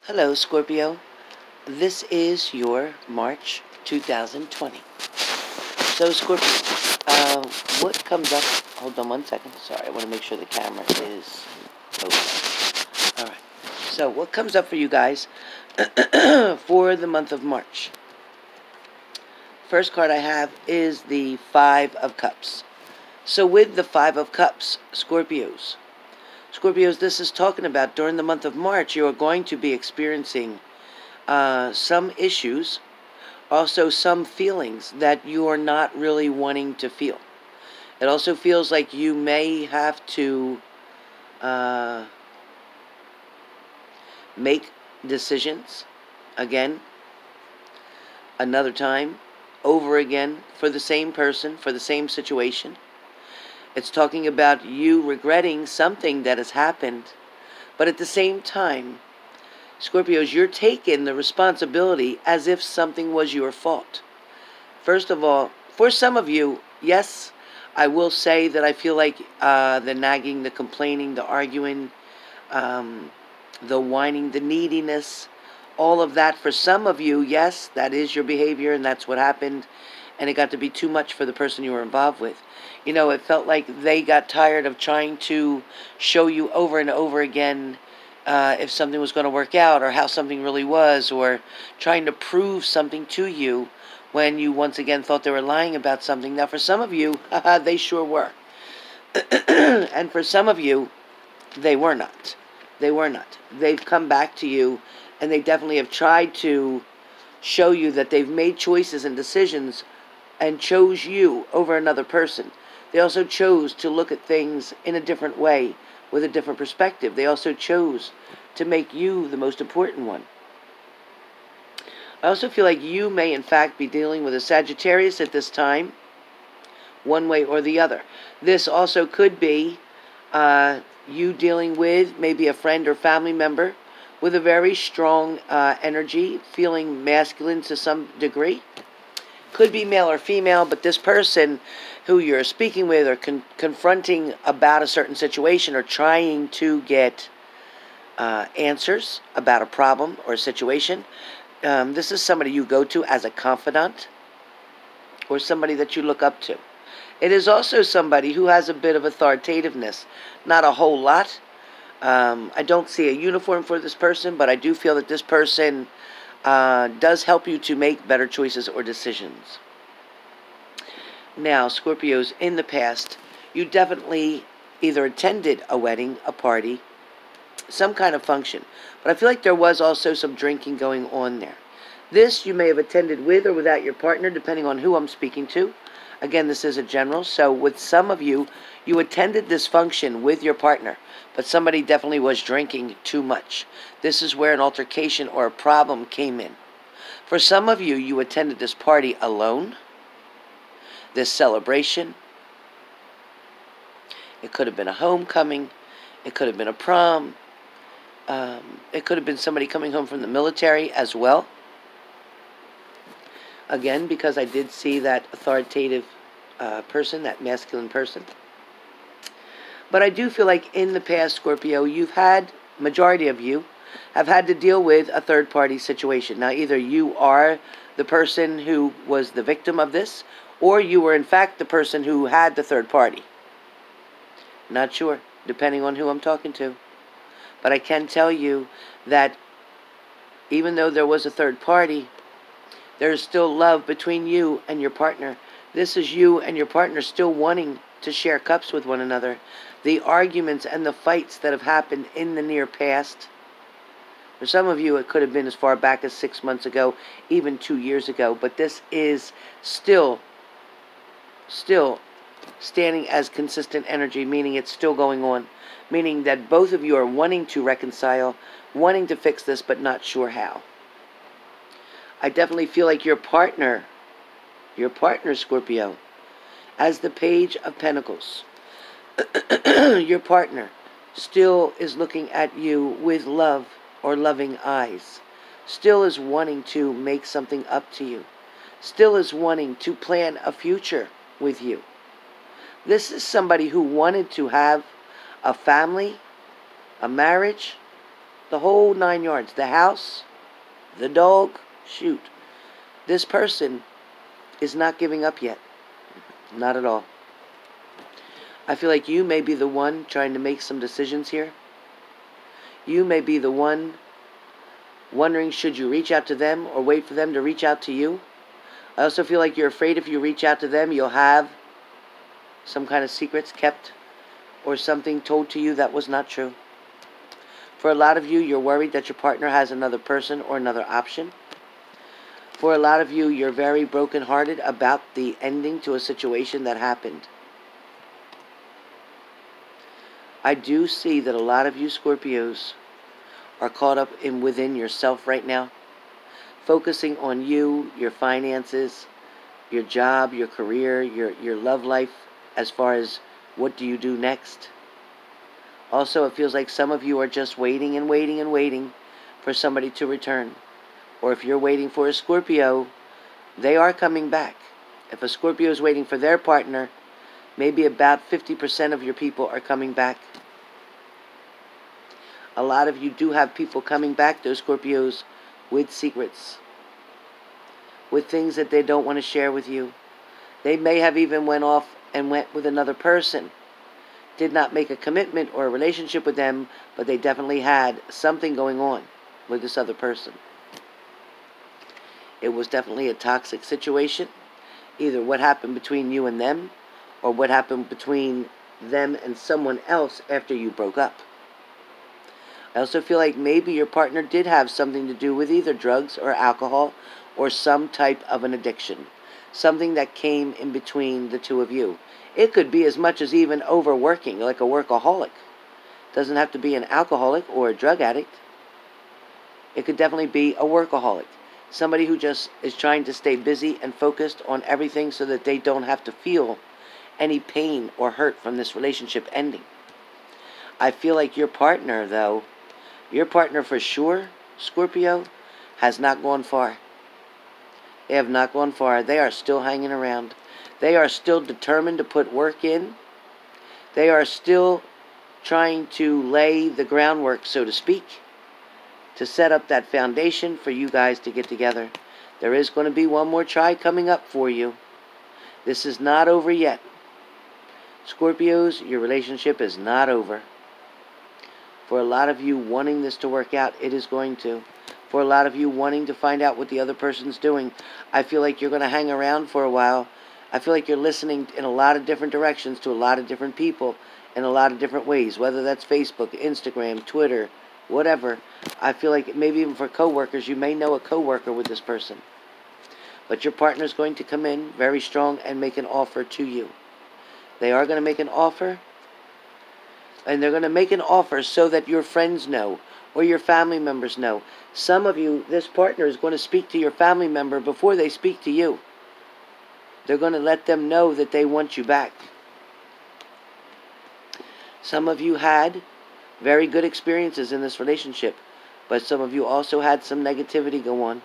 Hello, Scorpio. This is your March 2020. So, Scorpio, what comes up? Hold on one second. Sorry, I want to make sure the camera is open. All right. So, what comes up for you guys for the month of March? First card I have is the Five of Cups. So, with the Five of Cups, Scorpios, this is talking about during the month of March, you are going to be experiencing some issues, also some feelings that you are not really wanting to feel. It also feels like you may have to make decisions again, another time, over again, for the same person, for the same situation. It's talking about you regretting something that has happened, but at the same time, Scorpios, you're taking the responsibility as if something was your fault. First of all, for some of you, yes, I will say that I feel like the nagging, the complaining, the arguing, the whining, the neediness, all of that, for some of you, yes, that is your behavior and that's what happened, and it got to be too much for the person you were involved with. You know, it felt like they got tired of trying to show you over and over again if something was going to work out or how something really was, or trying to prove something to you when you once again thought they were lying about something. Now, for some of you, they sure were. And for some of you, they were not. They were not. They've come back to you, and they definitely have tried to show you that they've made choices and decisions and chose you over another person. They also chose to look at things in a different way, with a different perspective. They also chose to make you the most important one. I also feel like you may, in fact, be dealing with a Sagittarius at this time, one way or the other. This also could be you dealing with maybe a friend or family member with a very strong energy, feeling masculine to some degree. Could be male or female, but this person who you're speaking with or confronting about a certain situation or trying to get answers about a problem or a situation, this is somebody you go to as a confidant or somebody that you look up to. It is also somebody who has a bit of authoritativeness, not a whole lot. I don't see a uniform for this person, but I do feel that this person does help you to make better choices or decisions. Now, Scorpios, in the past, you definitely either attended a wedding, a party, some kind of function. But I feel like there was also some drinking going on there. This you may have attended with or without your partner, depending on who I'm speaking to. Again, this is a general. So with some of you, you attended this function with your partner, but somebody definitely was drinking too much. This is where an altercation or a problem came in. For some of you, you attended this party alone, this celebration. It could have been a homecoming. It could have been a prom. It could have been somebody coming home from the military as well. Again, because I did see that authoritative person, that masculine person. But I do feel like in the past, Scorpio, majority of you have had to deal with a third-party situation. Now, either you are the person who was the victim of this, or you were, in fact, the person who had the third party. Not sure, depending on who I'm talking to. But I can tell you that even though there was a third party, there is still love between you and your partner. This is you and your partner still wanting to share cups with one another. The arguments and the fights that have happened in the near past, for some of you it could have been as far back as 6 months ago, even 2 years ago, but this is still standing as consistent energy, meaning it's still going on, meaning that both of you are wanting to reconcile, wanting to fix this, but not sure how. I definitely feel like your partner, Scorpio, as the Page of Pentacles, your partner still is looking at you with love or loving eyes, still is wanting to make something up to you, still is wanting to plan a future with you. This is somebody who wanted to have a family, a marriage, the whole 9 yards. The house, the dog, shoot. This person is not giving up yet. Not at all. I feel like you may be the one trying to make some decisions here. You may be the one wondering, should you reach out to them or wait for them to reach out to you? I also feel like you're afraid if you reach out to them, you'll have some kind of secrets kept or something told to you that was not true. For a lot of you, you're worried that your partner has another person or another option. For a lot of you, you're very brokenhearted about the ending to a situation that happened. I do see that a lot of you Scorpios are caught up in within yourself right now, focusing on you, your finances, your job, your career, your love life, as far as what do you do next. Also, it feels like some of you are just waiting and waiting and waiting for somebody to return. Or if you're waiting for a Scorpio, they are coming back. If a Scorpio is waiting for their partner, maybe about 50% of your people are coming back. A lot of you do have people coming back, those Scorpios, with secrets, with things that they don't want to share with you. They may have even went off and went with another person, did not make a commitment or a relationship with them, but they definitely had something going on with this other person. It was definitely a toxic situation, either what happened between you and them, or what happened between them and someone else after you broke up. I also feel like maybe your partner did have something to do with either drugs or alcohol or some type of an addiction. Something that came in between the two of you. It could be as much as even overworking, like a workaholic. Doesn't have to be an alcoholic or a drug addict. It could definitely be a workaholic. Somebody who just is trying to stay busy and focused on everything so that they don't have to feel any pain or hurt from this relationship ending. I feel like your partner, though, your partner for sure, Scorpio, has not gone far. They have not gone far. They are still hanging around. They are still determined to put work in. They are still trying to lay the groundwork, so to speak, to set up that foundation for you guys to get together. There is going to be one more try coming up for you. This is not over yet. Scorpios, your relationship is not over. For a lot of you wanting this to work out, it is going to. For a lot of you wanting to find out what the other person's doing, I feel like you're going to hang around for a while. I feel like you're listening in a lot of different directions to a lot of different people in a lot of different ways, whether that's Facebook, Instagram, Twitter, whatever. I feel like maybe even for coworkers, you may know a coworker with this person. But your partner's going to come in very strong and make an offer to you. They are going to make an offer. And they're going to make an offer so that your friends know or your family members know. Some of you, this partner is going to speak to your family member before they speak to you. They're going to let them know that they want you back. Some of you had very good experiences in this relationship, but some of you also had some negativity go on.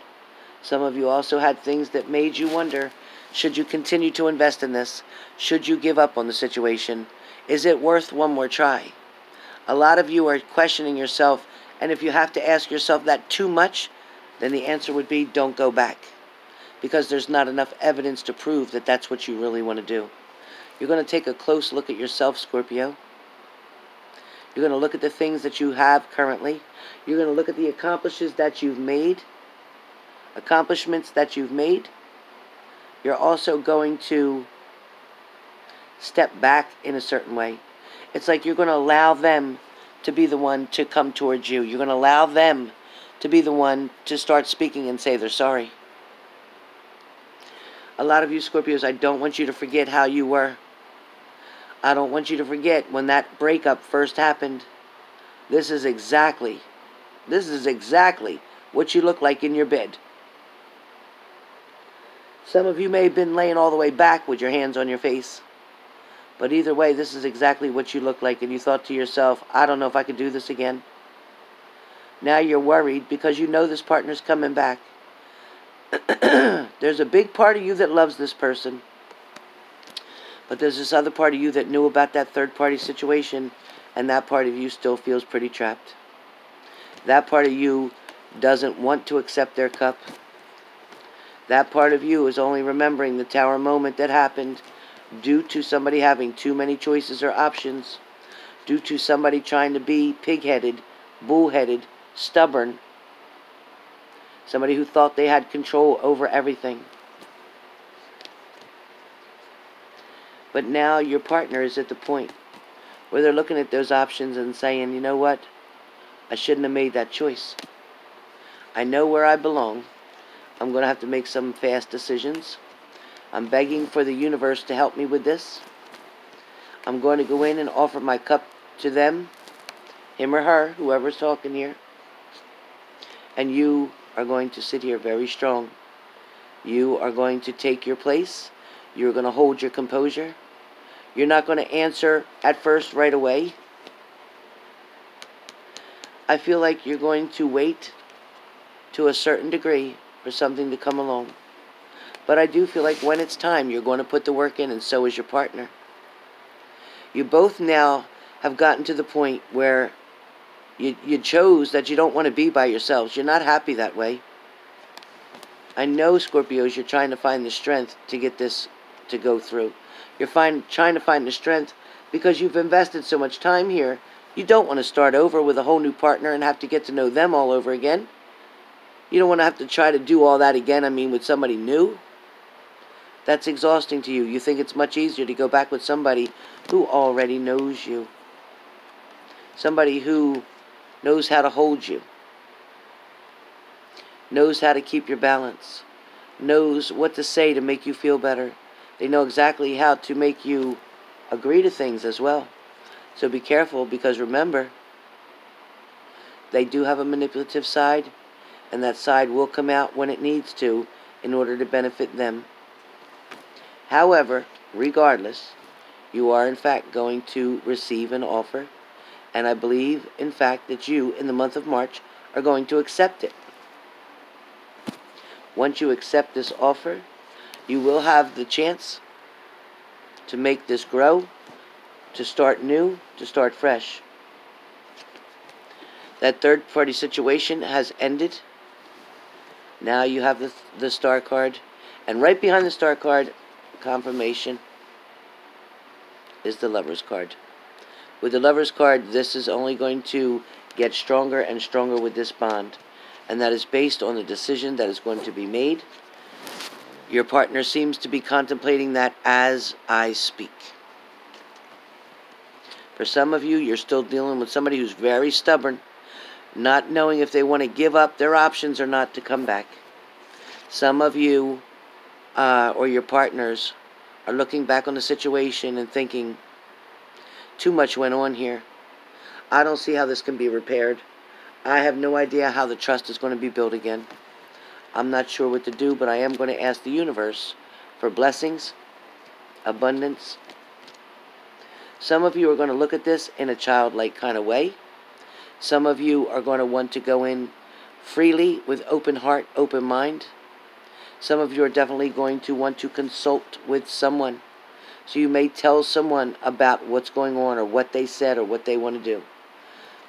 Some of you also had things that made you wonder, should you continue to invest in this? Should you give up on the situation? Is it worth one more try? A lot of you are questioning yourself, and if you have to ask yourself that too much, then the answer would be don't go back. Because there's not enough evidence to prove that that's what you really want to do. You're going to take a close look at yourself, Scorpio. You're going to look at the things that you have currently. You're going to look at the accomplishments that you've made. You're also going to step back in a certain way. It's like you're going to allow them to be the one to come towards you. You're going to allow them to be the one to start speaking and say they're sorry. A lot of you Scorpios, I don't want you to forget how you were. I don't want you to forget when that breakup first happened. This is exactly what you look like in your bed. Some of you may have been laying all the way back with your hands on your face. But either way, this is exactly what you look like. And you thought to yourself, I don't know if I could do this again. Now you're worried because you know this partner's coming back. There's a big part of you that loves this person. But there's this other part of you that knew about that third-party situation. And that part of you still feels pretty trapped. That part of you doesn't want to accept their cup. That part of you is only remembering the tower moment that happened due to somebody having too many choices or options, due to somebody trying to be pig-headed, bull-headed, stubborn, somebody who thought they had control over everything. But now your partner is at the point where they're looking at those options and saying, you know what? I shouldn't have made that choice. I know where I belong. I'm going to have to make some fast decisions. I'm begging for the universe to help me with this. I'm going to go in and offer my cup to them, him or her, whoever's talking here. And you are going to sit here very strong. You are going to take your place. You're going to hold your composure. You're not going to answer at first right away. I feel like you're going to wait to a certain degree for something to come along. But I do feel like when it's time, you're going to put the work in, and so is your partner. You both now have gotten to the point where you chose that you don't want to be by yourselves. You're not happy that way. I know, Scorpios, you're trying to find the strength to get this to go through. You're trying to find the strength because you've invested so much time here. You don't want to start over with a whole new partner and have to get to know them all over again. You don't want to have to try to do all that again, with somebody new. That's exhausting to you. You think it's much easier to go back with somebody who already knows you. Somebody who knows how to hold you. Knows how to keep your balance. Knows what to say to make you feel better. They know exactly how to make you agree to things as well. So be careful, because remember, they do have a manipulative side, and that side will come out when it needs to in order to benefit them. However, regardless, you are in fact going to receive an offer, and I believe in fact that you, in the month of March, are going to accept it. Once you accept this offer, you will have the chance to make this grow, to start new, to start fresh. That third-party situation has ended. Now you have the star card, and right behind the star card, confirmation, is the Lover's card. With the Lover's card, this is only going to get stronger and stronger with this bond, and that is based on the decision that is going to be made. Your partner seems to be contemplating that as I speak. For some of you, you're still dealing with somebody who's very stubborn, not knowing if they want to give up their options or not to come back. Some of you, or your partners, are looking back on the situation and thinking, too much went on here. I don't see how this can be repaired. I have no idea how the trust is going to be built again. I'm not sure what to do, but I am going to ask the universe for blessings, abundance. Some of you are going to look at this in a childlike kind of way. Some of you are going to want to go in freely with open heart, open mind. Some of you are definitely going to want to consult with someone. So you may tell someone about what's going on or what they said or what they want to do.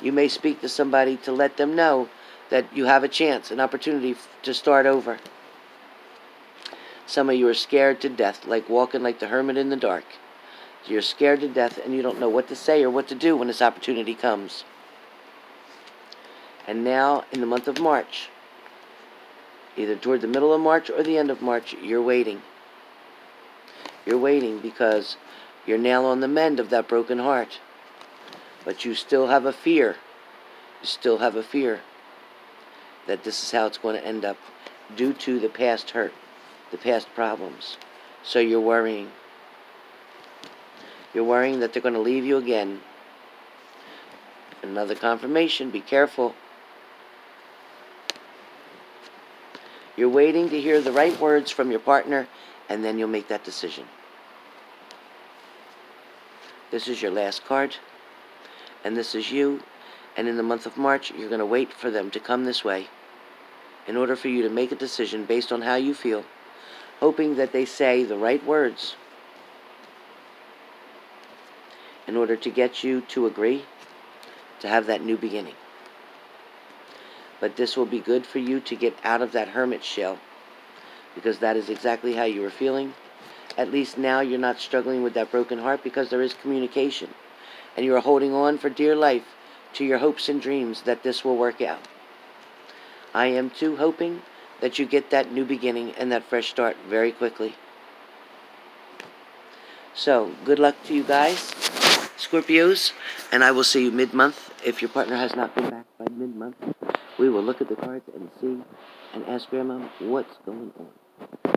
You may speak to somebody to let them know that you have a chance, an opportunity to start over. Some of you are scared to death, like walking like the hermit in the dark. You're scared to death and you don't know what to say or what to do when this opportunity comes. And now, in the month of March, either toward the middle of March or the end of March, you're waiting. You're waiting because you're now on the mend of that broken heart. But you still have a fear. You still have a fear that this is how it's going to end up due to the past hurt, the past problems. So you're worrying. You're worrying that they're going to leave you again. Another confirmation, be careful. You're waiting to hear the right words from your partner, and then you'll make that decision. This is your last card, and this is you. And in the month of March, you're going to wait for them to come this way in order for you to make a decision based on how you feel, hoping that they say the right words in order to get you to agree to have that new beginning. But this will be good for you to get out of that hermit shell, because that is exactly how you were feeling. At least now you're not struggling with that broken heart, because there is communication. And you are holding on for dear life to your hopes and dreams that this will work out. I am too hoping that you get that new beginning and that fresh start very quickly. So, good luck to you guys, Scorpios, and I will see you mid-month. If your partner has not been back by mid-month, we will look at the cards and see and ask Grandma what's going on.